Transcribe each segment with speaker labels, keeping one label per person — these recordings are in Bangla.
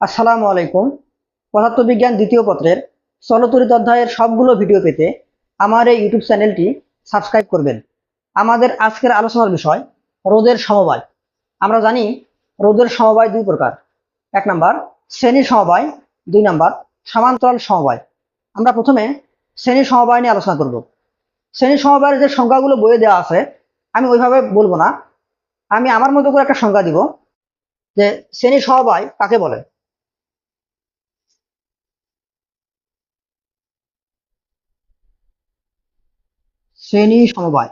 Speaker 1: আসসালামু আলাইকুম। পদার্থবিজ্ঞান দ্বিতীয় পত্রের চলতরিত অধ্যায়ের সবগুলো ভিডিও পেতে আমার এই ইউটিউব চ্যানেলটি সাবস্ক্রাইব করবেন। আমাদের আজকের আলোচনার বিষয় রোধের সমবায়। আমরা জানি রোধের সমবায় দুই প্রকার। এক নাম্বার শ্রেণী সমবায়, দুই নাম্বার সমান্তরাল সমবায়। আমরা প্রথমে শ্রেণী সমবায় নিয়ে আলোচনা করব। শ্রেণী সমবায়ের যে সংখ্যাগুলো বইয়ে দেওয়া আছে আমি ওইভাবে বলবো না, আমি আমার মতো করে একটা সংজ্ঞা দিব যে শ্রেণী সমবায় কাকে বলে। শ্রেণী সমবায়,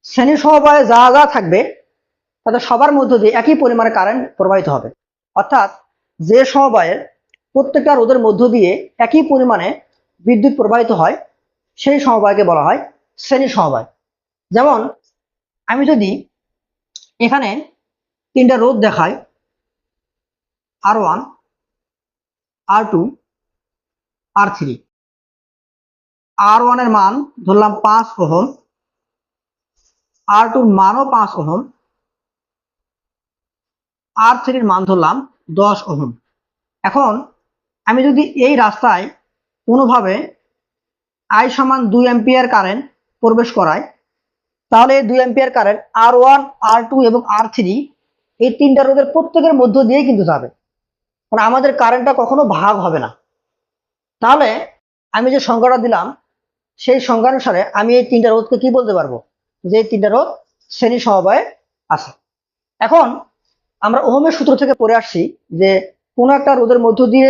Speaker 1: শ্রেণী সমবায়ে যা যা থাকবে তাদের সবার মধ্য দিয়ে একই পরিমাণে কারেন্ট প্রবাহিত হবে। অর্থাৎ যে সমবায়ের প্রত্যেকটা রোধের মধ্য দিয়ে একই পরিমাণে বিদ্যুৎ প্রবাহিত হয় সেই সমবায়কে বলা হয় শ্রেণী সমবায়। যেমন আমি যদি এখানে তিনটা রোধ দেখাই, R1, R2, R3। R1 এর মান ধরলাম 5 ওহম, R2 এর মানও 5 ওহম, R3 এর মান ধরলাম 10 ওহম। এখন আমি যদি এই রাস্তায় কোনোভাবে I সমান 2 অ্যাম্পিয়ার কারেন্ট প্রবেশ করাই, তাহলে 2 অ্যাম্পিয়ার কারেন্ট R1, R2 এবং R3 এই তিনটা রোধের প্রত্যেকের মধ্য দিয়েই কিন্তু যাবে, মানে আমাদের কারেন্টটা কখনো ভাগ হবে না। তাহলে আমি যে সংখ্যাটা দিলাম সেই সংখ্যা অনুসারে আমি এই তিনটা রোধকে কি বলতে পারবো, যে এই তিনটা রোধ শ্রেণী সমবায়ে আছে। এখন আমরা ওহমের সূত্র থেকে পড়ে আসছি যে কোনো একটা রোধের মধ্য দিয়ে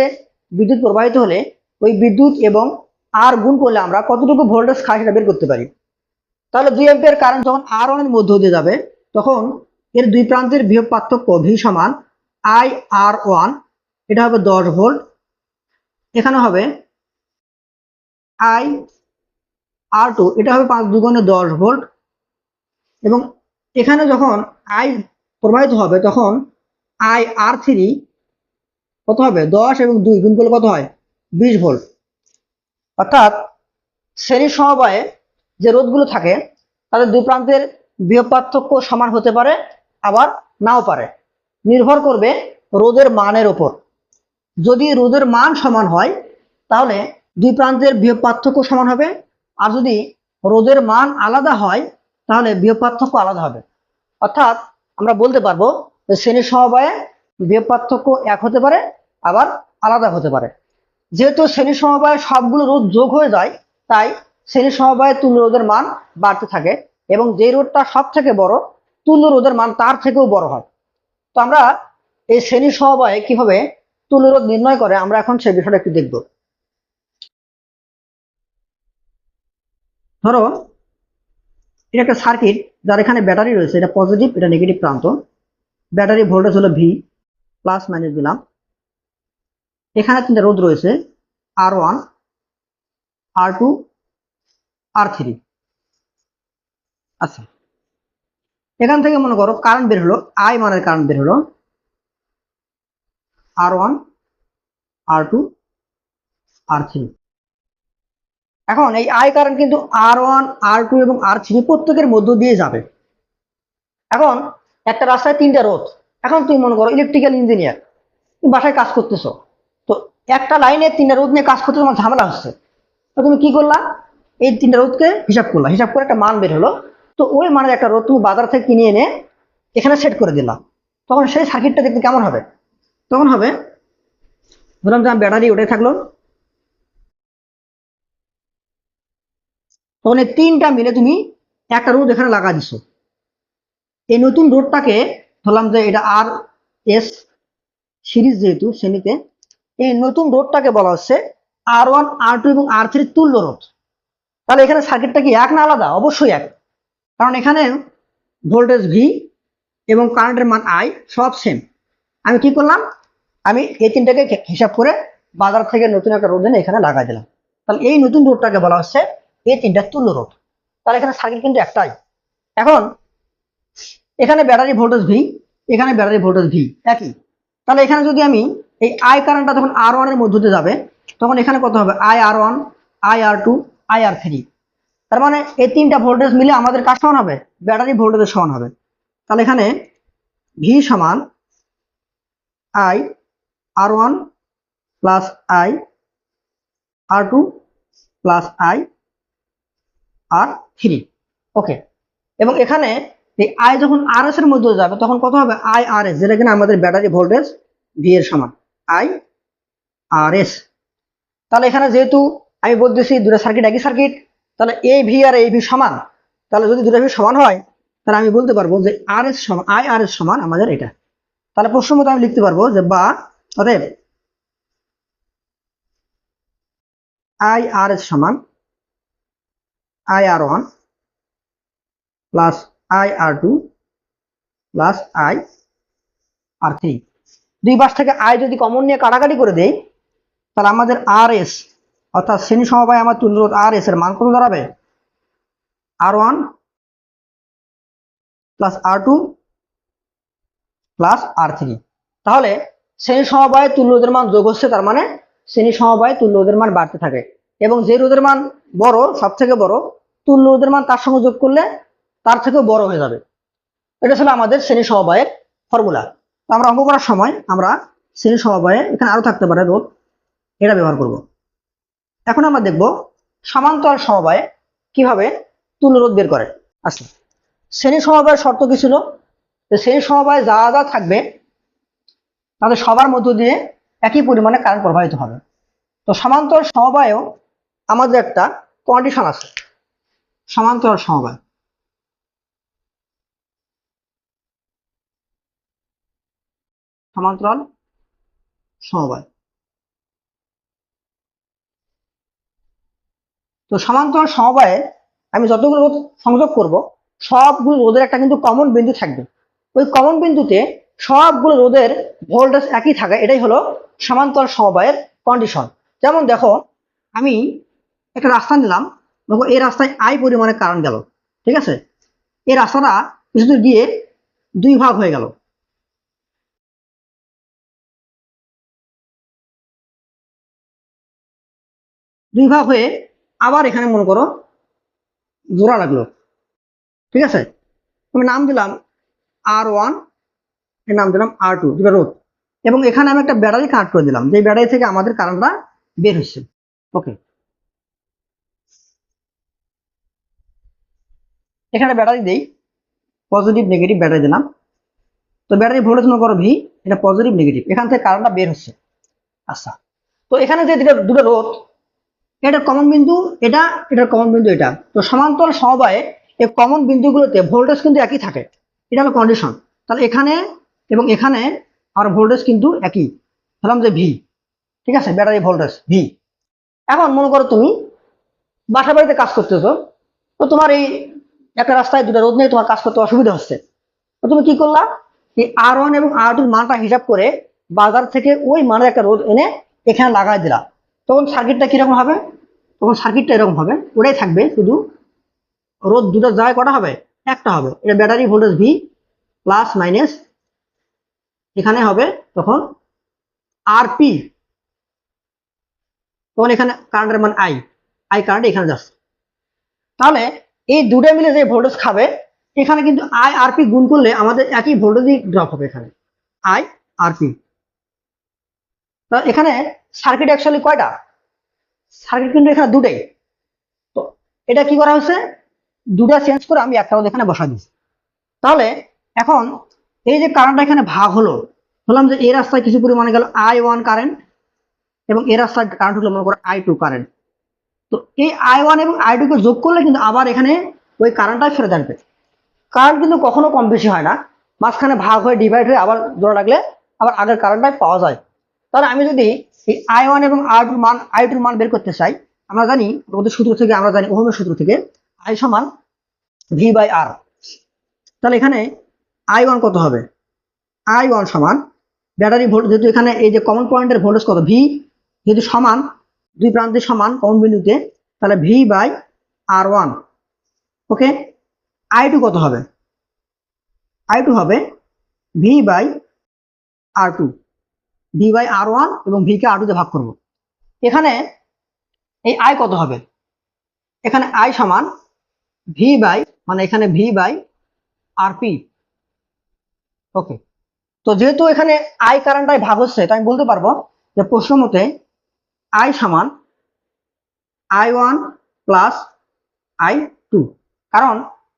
Speaker 1: বিদ্যুৎ প্রবাহিত হলে ওই বিদ্যুৎ এবং আর গুণ করলে আমরা কতটুকু ভোল্টেজ খাই সেটা বের করতে পারি। তাহলে 2 অ্যাম্পিয়ার কারেন্ট যখন R1 এর মধ্য দিয়ে যাবে তখন এর দুই প্রান্তের বিভব পার্থক্য V সমান IR1, এটা হবে 10 ভোল্ট, এখানে হবে IR2, এটা হবে 5 দুগুণে 10 ভোল্ট, এবং এখানে যখন I প্রবাহিত হবে তখন IR3 কত হবে, 10 এবং 2 গুণ করলে কত হয়, 20 ভোল্ট। অর্থাৎ শ্রেণী সমবায়ে যে রোধগুলো থাকে তাদের দুই প্রান্তের বিভব পার্থক্য সমান হতে পারে আবার নাও পারে, নির্ভর করবে রোধের মানের উপর। যদি রোধের মান সমান হয় তাহলে দুই প্রান্তের বিভব পার্থক্য সমান হবে, আর যদি রোধের মান আলাদা হয় তাহলে বিভব পার্থক্য আলাদা হবে। অর্থাৎ আমরা বলতে পারবো যে শ্রেণী সমবায়ে বিভব পার্থক্য এক হতে পারে আবার আলাদা হতে পারে। যেহেতু শ্রেণী সমবায়ে সবগুলো রোধ যোগ হয়ে যায় তাই শ্রেণী সমবায়ে তুল্য রোধের মান বাড়তে থাকে, এবং যে রোধটা সব থেকে বড় তুল্য রোধের মান তার থেকেও বড় হয়। তো আমরা এই শ্রেণী সমবায়ে কিভাবে তুল্য রোধ নির্ণয় করে আমরা এখন সেই বিষয়টা একটু দেখব। ধরো এটা একটা সার্কিট যার এখানে ব্যাটারি রয়েছে, এটা পজিটিভ এটা নেগেটিভ প্রান্ত, ব্যাটারি ভোল্টেজ হলো V, প্লাস মাইনাস দিলাম। এখানে তিনটা রোধ রয়েছে R1, R2, R3। আচ্ছা, এখান থেকে মনে করো কারেন্ট বের হলো, I মানের কারেন্ট বের হলো R1, R2, R3। এখন এই I কারেন্ট কিন্তু R1, R2 এবং R3 প্রত্যেকের মধ্য দিয়ে যাবে। এখন একটা রাস্তায় তিনটা রোধ, এখন তুমি মনে করো ইলেকট্রিক্যাল ইঞ্জিনিয়ার, তুমি বাসায় কাজ করতেছো, তো একটা লাইনে তিনটা রোধ নিয়ে কাজ করতে তোমার ঝামেলা হচ্ছে, তো তুমি কি করলা, এই তিনটা রোধকে হিসাব করলা, হিসাব করে একটা মান বের হলো, তো ওই মানের একটা রোধ তুমি বাজার থেকে কিনে এনে এখানে সেট করে দিলাম। তখন সেই সার্কিটটা দেখতে কেমন হবে, তখন হবে ধরলাম যে ব্যাটারি ওটাই থাকলো, তখন এই তিনটা মিলে তুমি একটা রোধ এখানে লাগা দিছো। এই নতুন রোধটাকে ধরলাম যে এটা RS সিরিজ, যেহেতু শ্রেণীতে এই নতুন রোধটাকে বলা হচ্ছে R1, R2 এবং R3 তুল্য রোধ। তাহলে এখানে সার্কিটটা কি এক না আলাদা, অবশ্যই এক, কারণ এখানে ভোল্টেজ V এবং কারেন্টের মান I সব সেম। আমি কি করলাম, আমি এই তিনটাকে হিসাব করে বাজার থেকে নতুন একটা রোধ এনে এখানে লাগাই দিলাম। তাহলে এই নতুন রোধটাকে বলা হচ্ছে এই তিনটা তুল্য রোধ। তাহলে এখানে সার্কিট কিন্তু একটাই। এখন এখানে ব্যাটারি ভোল্টেজ V, এখানে ব্যাটারি ভোল্টেজ V একই। তাহলে এখানে যদি আমি এই I কারেন্টটা যখন R1 এর মধ্য দিয়ে যাবে তখন এখানে কত হবে, IR1, IR2, IR3। তার মানে এই তিনটা ভোল্টেজ মিলে আমাদের কার সমান হবে, ব্যাটারি ভোল্টেজের সমান হবে। তাহলে এখানে ভি সমান I R one plus I R two plus I R three. Okay, এবং এখানে এই আই যখন আর এস এর মধ্যে যাবে তখন কত হবে আই আর এস, যেটা কিনা আমাদের ব্যাটারি ভোল্টেজ ভি এর সমান আই আর এস। তাহলে এখানে যেহেতু আমি বলতেছি দুটো সার্কিট একই সার্কিট, তাহলে এই ভি আর এই ভি সমান, তাহলে যদি দুটো ভি সমান হয় তাহলে আমি বলতে পারবো যে আর এস সমান আই আর এস সমান আমাদের এটা। তাহলে প্রশ্ন মতো আমি লিখতে পারবো যে বা অতএব আই আর এস সমান I R one plus I R two plus I R three. দুই পাশ থেকে আই যদি কমন নিয়ে কাটাকাটি করে দেই তাহলে আমাদের আর এস অর্থাৎ শ্রেণী সমবায় আমার তুল্য রোধ আর এস এর মান কত দাঁড়াবে আর ওয়ান প্লাস আর টু প্লাস আর থ্রি। তাহলে শ্রেণী সমবায়ে তুল্য রোধের মান যোগ হচ্ছে, তার মানে শ্রেণী সমবায়ে তুল্য রোধের মান বাড়তে থাকে, এবং যে রোধের মান বড় সব থেকে বড় তুল্য রোধের মান তার সঙ্গে যোগ করলে তার থেকেও বড় হয়ে যাবে। এটা ছিল আমাদের শ্রেণী সমবায়ের ফর্মুলা। তো আমরা অঙ্ক করার সময় আমরা শ্রেণী সমবায়ে এখানে আরো থাকতে পারে রোধ, এটা ব্যবহার করব। এখন আমরা দেখব সমান্তরাল সমবায়ে কিভাবে তুল্য রোধ বের করে। আচ্ছা, শ্রেণী সমবায়ের শর্ত কি ছিল? শ্রেণী সমবায়ে যা যা থাকবে তাদের সবার মধ্য দিয়ে একই পরিমাণে কারেন্ট প্রবাহিত হবে। তো সমান্তরাল সমবায়েও আমাদের একটা কন্ডিশন আছে। সমান্তরাল সমবায় সমান্তরাল সমবায় তো সমান্তরাল সমবায়ে আমি যতগুলো রোধ সংযোগ করব সবগুলো রোধের একটা কিন্তু কমন বিন্দু থাকবে। ওই কমন বিন্দুতে সবগুলো রোধের ভোল্টেজ একই থাকে, এটাই হলো সমান্তরাল সমবায়ের কন্ডিশন। যেমন দেখো, আমি একটা রাস্তা নিলাম, দেখো এই রাস্তায় আই পরিমাণে কারেন্ট গেল, ঠিক আছে? এই রাস্তাটা কিছুদূর গিয়ে দুই ভাগ হয়ে গেল। দুই ভাগ হয়ে আবার এখানে মনে করো জোড়া লাগলো, ঠিক আছে? আমি নাম দিলাম আর ওয়ান, এর নাম দিলাম আর টু, দুটো রোধ, এবং এখানে আমি একটা ব্যাটারি কানেক্ট করে দিলাম, যে ব্যাটারি থেকে আমাদের কারেন্টটা বের হচ্ছে। ওকে, এখানে ব্যাটারি দেই, পজিটিভ নেগেটিভ ব্যাটারি দিলাম। তো ব্যাটারি ভোল্টেজ মনে করো ভি, এটা পজিটিভ নেগেটিভ, এখান থেকে কারেন্টটা বের হচ্ছে। আচ্ছা, তো এখানে যে দুটো রোধ, এটা কমন বিন্দু, এটা এটার কমন বিন্দু এটা। তো সমান্তরাল সমবায়ে এই কমন বিন্দুগুলোতে ভোল্টেজ কিন্তু একই থাকে, এটা হলো কন্ডিশন। তাহলে এখানে এবং এখানে আর ভোল্টেজ কিন্তু একই, ধরলাম যে ভি, ঠিক আছে, ব্যাটারি ভোল্টেজ ভি। এখন মনে করো তুমি বাসা বাড়িতে কাজ করতেছো, তো তোমার এই একটা রাস্তায় দুটো রোদ নেই, তোমার কাজ করতে অসুবিধা হচ্ছে। তো তুমি কি করলা, এই আর ওয়ান এবং আর টুর মানটা হিসাব করে বাজার থেকে ওই মানের একটা রোদ এনে এখানে লাগাই দিলা। তখন সার্কিটটা কিরকম হবে? তখন সার্কিটটা এরকম হবে, ওটাই থাকবে, শুধু রোদ দুটো জায়গায় কটা হবে, একটা হবে। এটা battery voltage V plus minus এখানে হবে তখন আর পি, তখন এখানে কারেন্টের মান আই, আই কারেন্ট এখানে যাচ্ছে। তাহলে এই দুটো মিলে যে ভোল্টেজ খাবে, এখানে কিন্তু আই আর পি গুণ করলে আমাদের একই ভোল্টেজই ড্রপ হবে এখানে, আই আর পি। এখানে সার্কিট অ্যাকচুয়ালি কয়টা? সার্কিট কিন্তু এখানে দুটাই। তো এটা কি করা হয়েছে, দুটা চেঞ্জ করে আমি একটা এখানে বসা দিচ্ছি। তাহলে এখন এই যে কারেন্টটা এখানে ভাগ হলো, বললাম যে এই রাস্তায় কিছু পরিমাণে গেল আই ওয়ান কারেন্ট, এবং এই রাস্তায় কারেন্ট হলো মনে করো আই টু কারেন্ট। তো এই আই ওয়ান এবং আই টু কে যোগ করলে কিন্তু আবার এখানে ওই কারেন্টটাই ফেরত আসবে। কারেন্ট কিন্তু কখনো কম বেশি হয় না, মাঝখানে ভাগ হয়ে ডিভাইড হয়ে আবার জোড়া লাগলে আবার আগের কারেন্টটাই পাওয়া যায়। তাহলে আমি যদি এই আই ওয়ান এবং আই টুর মান বের করতে চাই, আমরা জানি ওদের সূত্র থেকে, আমরা জানি ওহমের সূত্র থেকে আই সমান ভি বাই আর। তাহলে এখানে আই ওয়ান কত হবে, আই ওয়ান সমান ব্যাটারি ভোল্ট, যেহেতু এখানে এই যে কমন পয়েন্টের ভোল্টেজ কত ভি, যেহেতু সমান দুই প্রান্তে সমান কমন বিন্দুতে, তাহলে V by R one. Okay, I two কত হবে, আই টু হবে V by R two, V by R one এবং ভি কে আর টু তে ভাগ করবো। এখানে এই আই কত হবে, এখানে আই সমান ভি বাই, মানে এখানে ভি বাই আর পি। ওকে, তো যেহেতু এখানে আই কারেন্টটাই ভাগ হচ্ছে, তো আমি বলতে পারবো যে প্রশ্ন মতে আই সমান I1 প্লাস I2। কারণ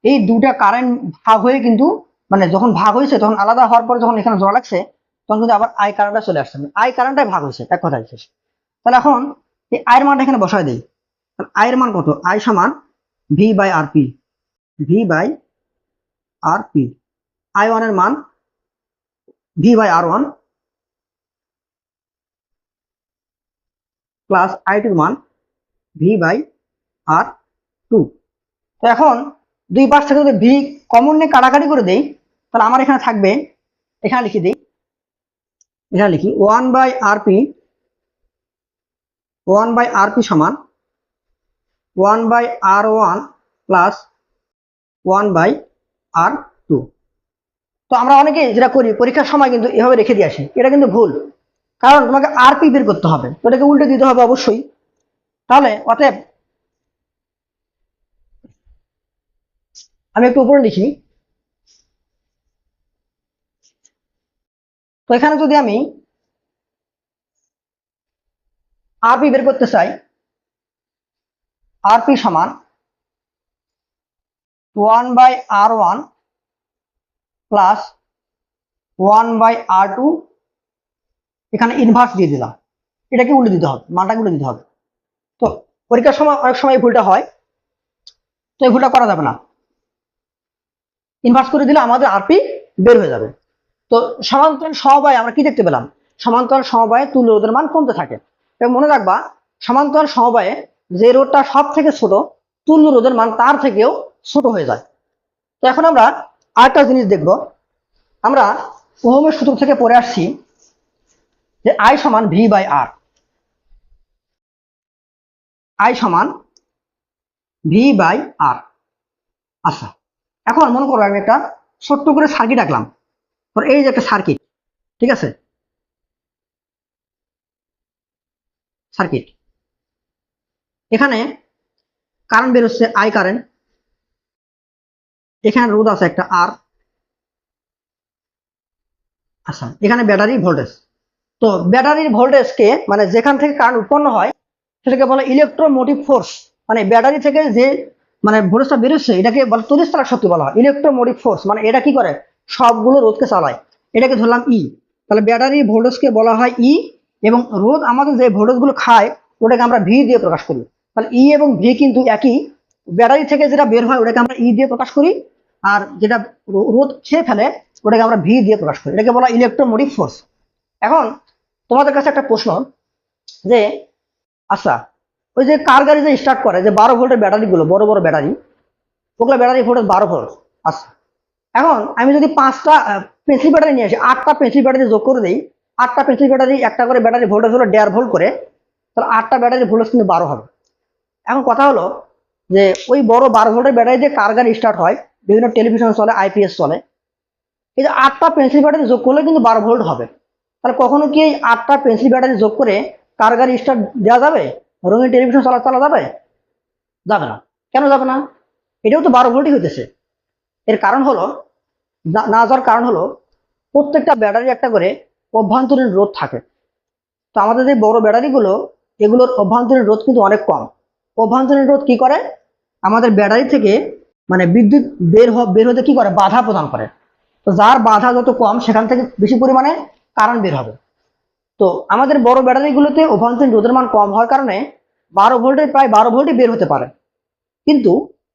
Speaker 1: এই দুটা কারেন্ট ভাগ হয়ে কিন্তু মানে যখন ভাগ হয়েছে তখন আলাদা হওয়ার পরে যখন এখানে জোড়া লাগছে তখন কিন্তু আবার আই কারেন্টটা চলে আসছে, আই কারেন্টটাই ভাগ হয়েছে এক কথায় শেষ। তাহলে এখন এই আয়ের মানটা এখানে বসায় দিই। আয়ের মান কত? আই সমান V by R P, V by R P. I1 এর মান V by R1 plus I2 এর মান ভি বাই R2। তো এখন দুই পাশ থেকে যদি ভি কমন নিয়ে কাটাকাটি করে দেই তাহলে আমার এখানে থাকবে, এখানে লিখে দিই, এখানে লিখি 1 বাই আরপি, 1 বাই আরপি সমান 1 by R1 plus 1 by R2। তো আমরা অনেকে যেটা করি পরীক্ষার সময় কিন্তু এভাবে রেখে দিয়ে আসি, এটা কিন্তু ভুল। কারণ তোমাকে আরপি বের করতে হবে, তো এটাকে উল্টে দিতে হবে অবশ্যই। তাহলে অতএব আমি একটু উপরে লিখি। তো এখানে যদি আমি আরপি বের করতে চাই, আরপি সমান 1 by R1 plus 1 by R2, এখানে ইনভার্স দিয়ে দিলাম, এটাকে উল্টে দিতে হবে, মানটাকে উল্টে দিতে হবে। তো পরীক্ষার সময় অনেক সময় এই ভুলটা হয়, তো এই ভুলটা করা যাবে না। ইনভার্স করে দিলে আমাদের আরপি বের হয়ে যাবে। তো সমান্তরাল সমবায়ে আমরা কি দেখতে পেলাম? সমান্তরাল সমবায়ে তুল্য রোধের মান কমতে থাকে। এবং মনে রাখবা সমান্তরাল সমবায়ে যে রোধটা সব থেকে ছোট তুল্য রোধের মান তার থেকেও ছোট হয়ে যায়। তো এখন আমরা আরেকটা জিনিস দেখব। আমরা ওহমের সূত্র থেকে পড়ে আসছি যে আই সমান ভি বাই আর, আই সমান ভি বাই আর। আচ্ছা, এখন মনে করো আমি একটা ছোট্ট করে সার্কিট আঁকলাম। এই যে একটা সার্কিট, ঠিক আছে, সার্কিট, এখানে কারেন্ট বেরোচ্ছে আই কারেন্ট, এখানে রোধ আছে একটা আর। আচ্ছা, এখানে ব্যাটারি ভোল্টেজ। তো ব্যাটারির ভোল্টেজকে মানে যেখান থেকে কারেন্ট উৎপন্ন হয় সেটাকে বলে ইলেকট্রোমোটিভ ফোর্স। মানে ব্যাটারি থেকে যে মানে ভোল্টেজটা বেরোচ্ছে এটাকে বলে তড়িৎচালক শক্তি বলা হয়, ইলেকট্রোমোটিভ ফোর্স। মানে এটা কি করে? সবগুলো রোধকে চালায়। এটাকে ধরলাম ই, তাহলে ব্যাটারি ভোল্টেজকে বলা হয় ই, এবং রোধ আমাদের যে ভোল্টেজগুলো খায় ওটাকে আমরা ভি দিয়ে প্রকাশ করি। তাহলে ই এবং ভি কিন্তু একই। ব্যাটারি থেকে যেটা বের হয় ওটাকে আমরা ই দিয়ে প্রকাশ করি, আর যেটা রোধ খেয়ে ফেলে ওটাকে আমরা ভি দিয়ে প্রকাশ করি, এটাকে বলা ইলেকট্রোমোটিভ ফোর্স। এখন তোমাদের কাছে একটা প্রশ্ন যে আচ্ছা, ওই যে কার গাড়ি যে স্টার্ট করে যে 12 ভোল্টের ব্যাটারি গুলো, বড় বড় ব্যাটারি, ওগুলো ব্যাটারি ভোল্টেজ 12 ভোল্ট। আচ্ছা, এখন আমি যদি 5টা পেন্সিল ব্যাটারি নিয়ে আসি, 8টা পেন্সিল ব্যাটারি যোগ করে দিই, 8টা পেন্সিল ব্যাটারি একটা করে ব্যাটারি ভোল্টেজ হলো 1.5 ভোল্ট করে, তাহলে 8টা ব্যাটারি ভোল্টেজ কিন্তু 12 হবে। এখন কথা হলো যে ওই বড় 12 ভোল্টের ব্যাটারি দিয়ে কার গাড়ি স্টার্ট হয়, বিভিন্ন টেলিভিশন চলে, আইপিএস চলে, এই যে 8টা পেন্সিল ব্যাটারি যোগ করলে কিন্তু 12 ভোল্ট হবে। তাহলে কখনো কি এই 8টা পেন্সিল ব্যাটারি যোগ করে কার গাড়ি স্টার্ট দেওয়া যাবে? রঙিন টেলিভিশন চালা যাবে? যাবে না। কেন যাবে না? এটাও তো 12 ভোল্টই হইতেছে। এর কারণ হলো, না যাওয়ার কারণ হলো প্রত্যেকটা ব্যাটারি একটা করে অভ্যন্তরীণ রোধ থাকে। তো আমাদের যে বড় ব্যাটারিগুলো এগুলোর অভ্যন্তরীণ রোধ কিন্তু অনেক কম। অভ্যন্তরীণ রোধ কি করে? আমাদের ব্যাটারি থেকে মানে বিদ্যুৎ বের হতে কি করে? বাধা প্রদান করে। তো যার বাধা যত কম সেখান থেকে বেশি পরিমাণে কারেন্ট বের হবে। তো আমাদের বড় ব্যাটারিগুলোতে অভ্যন্তরীণ রোধের মান কম হওয়ার কারণে 12 ভোল্টের প্রায় 12 ভোল্টই বের হতে পারে। কিন্তু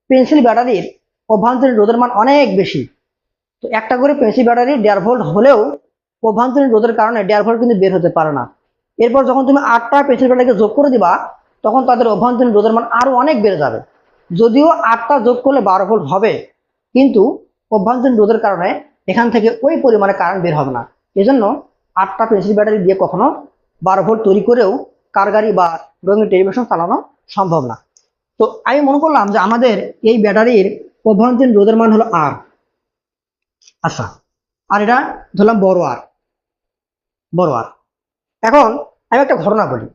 Speaker 1: পেন্সিল ব্যাটারির অভ্যন্তরীণ রোধের মান অনেক বেশি। তো একটা করে পেন্সিল ব্যাটারি 1.5 ভোল্ট হলেও অভ্যন্তরীণ রোধের কারণে 1.5 ভোল্ট কিন্তু বের হতে পারে না। এরপর যখন তুমি 8টা পেন্সিল ব্যাটারিকে যোগ করে দিবা তখন তাদের অভ্যন্তরীণ রোধের মান আরো অনেক বেড়ে যাবে। যদিও 8টা যোগ করলে 12 ভোল্ট হবে, কিন্তু অভ্যন্তরীণ রোধের কারণে এখান থেকে ওই পরিমাণে কারেন্ট বের হবে না। এজন্য 8টা পেন্সিল ব্যাটারি দিয়ে কখনো 12 ভোল্ট তৈরি করেও কার গাড়ি বা রঙিন টেলিভিশন চালানো সম্ভব না। তো আমি মনে করলাম যে আমাদের এই ব্যাটারির অভ্যন্তরীণ রোধের মান হলো আর। আচ্ছা, আর এটা ধরলাম বড় আর, বড় আর। এখন আমি একটা ঘটনা বলি।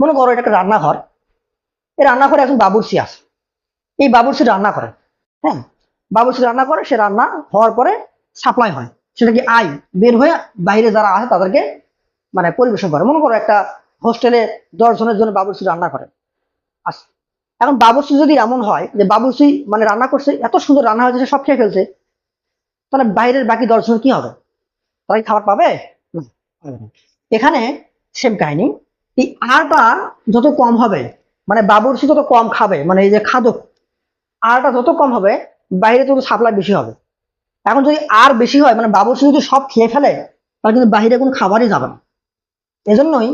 Speaker 1: মনে করো এটা একটা রান্নাঘর, এই রান্নাঘরে একজন বাবুর্চি আছে, এই বাবুর্চি রান্না করে। হ্যাঁ, বাবুর্চি রান্না করে, সে রান্না হওয়ার পরে সাপ্লাই হয়। সেটা কি আই বের হয়ে বাইরে যারা আছে তাদেরকে মানে পরিবেশন করে। মনে করো একটা হোস্টেলে 10 জনের জন্য বাবুর্চি রান্না করে। আচ্ছা, এখন বাবুর্চি যদি এমন হয় যে বাবুর্চি মানে রান্না করছে, এত সুন্দর রান্না হয়েছে সে সব খেয়ে ফেলছে, তাহলে বাইরের বাকি 10 জন কি হবে? তারা কি খাবার পাবে? না, পাবে না। এখানে সেম কাহিনী, এই আটা যত কম হবে, মানে বাবুর্চি তত কম খাবে, মানে এই যে খাদক আটা যত কম হবে বাইরে তত সাপ্লাই বেশি হবে। এখন যদি আর বেশি হয়, মানে বাবুর্চি যদি সব খেয়ে ফেলে, তাহলে কিন্তু বাইরে কোনো খাবারই যাবে না। এজন্যই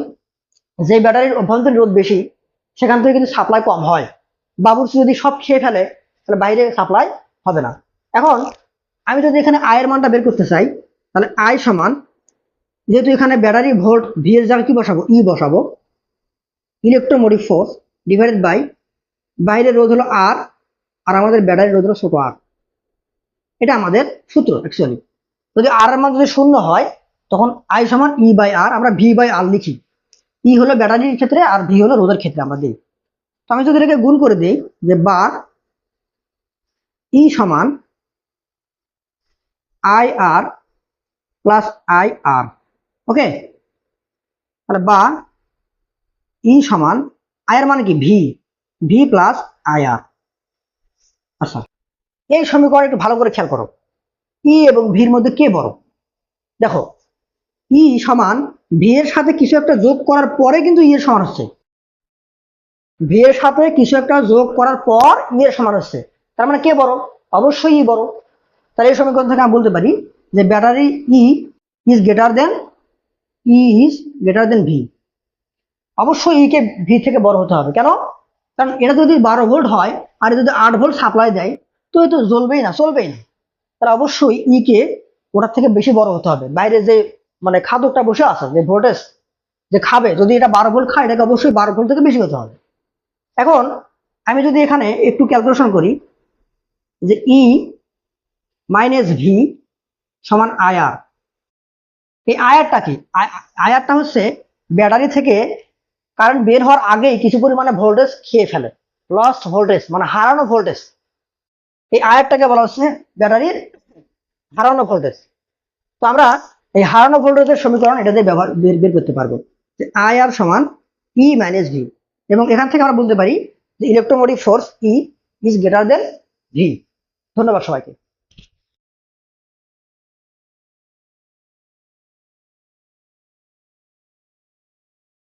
Speaker 1: যে ব্যাটারির অভ্যন্তরীণ রোধ বেশি সেখান থেকে কিন্তু সাপ্লাই কম হয়। বাবুর্চি যদি সব খেয়ে ফেলে তাহলে বাইরে সাপ্লাই হবে না। এখন আমি যদি এখানে আয়ের মানটা বের করতে চাই, তাহলে আই সমান, যেহেতু এখানে ব্যাটারি ভোল্ট ভি এর জায়গায় কি বসাবো, ই বসাবো, ইলেকট্রোমোটিভ ফোর্স ডিভাইডেড বাই বাইরের রোধ হলো আর, আর আমাদের ব্যাটারির রোধ হলো ছোট আর। এটা আমাদের সূত্র অ্যাকচুয়ালি। যদি আর এর মান যদি শূন্য হয় তখন আই সমান ই বাই আর, আমরা ভি বাই আর লিখি। ই হলো ব্যাটারির ক্ষেত্রে আর ভি হলো রোধের ক্ষেত্রে আমরা দিই। তো আমি যদি এটাকে গুণ করে দিই যে বা ই সমান আই আর প্লাস আই আর, ওকে, তাহলে বা ই সমান আই এর মানে কি ভি, ভি প্লাস আই আর। আচ্ছা, এই সমীকরণ একটু ভালো করে খেয়াল করো, ই এবং ভির মধ্যে কে বড়? দেখো ই সমান ভি এর সাথে কিছু একটা যোগ করার পরে কিন্তু ই এর সমান হচ্ছে, ভি এর সাথে কিছু একটা যোগ করার পর ই এর সমান হচ্ছে, তার মানে কে বড়? অবশ্যই ই বড়। তাহলে এই সমীকরণ থেকে আমি বলতে পারি যে battery E is greater than, E is greater than V. অবশ্যই ই কে ভি থেকে বড় হতে হবে। কেন? কারণ এটা যদি 12 ভোল্ট হয় আর যদি 8 ভোল্ট সাপ্লাই দেয়, তো এ তো জ্বলবেই না, চলবেই না। তাহলে অবশ্যই ই কে ওটার থেকে বেশি বড় হতে হবে। বাইরে যে মানে খাদকটা বসে আছে, যে ভোল্টেজ যে খাবে, যদি এটা 12 ভোল্ট খায়, এটাকে অবশ্যই 12 ভোল্ট থেকে বেশি হতে হবে। এখন আমি যদি এখানে একটু ক্যালকুলেশন করি যে ই মাইনাস ভি সমান আইআর, এই আয়ারটা কি? আয়ারটা হচ্ছে ব্যাটারি থেকে কারেন্ট বের হওয়ার আগেই কিছু পরিমাণে ভোল্টেজ খেয়ে ফেলে, লস্ট ভোল্টেজ মানে হারানো ভোল্টেজ। এই আয়ারটাকে বলা হচ্ছে ব্যাটারির হারানো ভোল্টেজ। তো আমরা এই হারানো ভোল্টেজের সমীকরণ এটা দিয়ে ব্যবহার বের করতে পারবো যে আই আর সমান ই মাইনাস ভি, এবং এখান থেকে আমরা বলতে পারি যে electromotive force E is greater than V. ধন্যবাদ সবাইকে।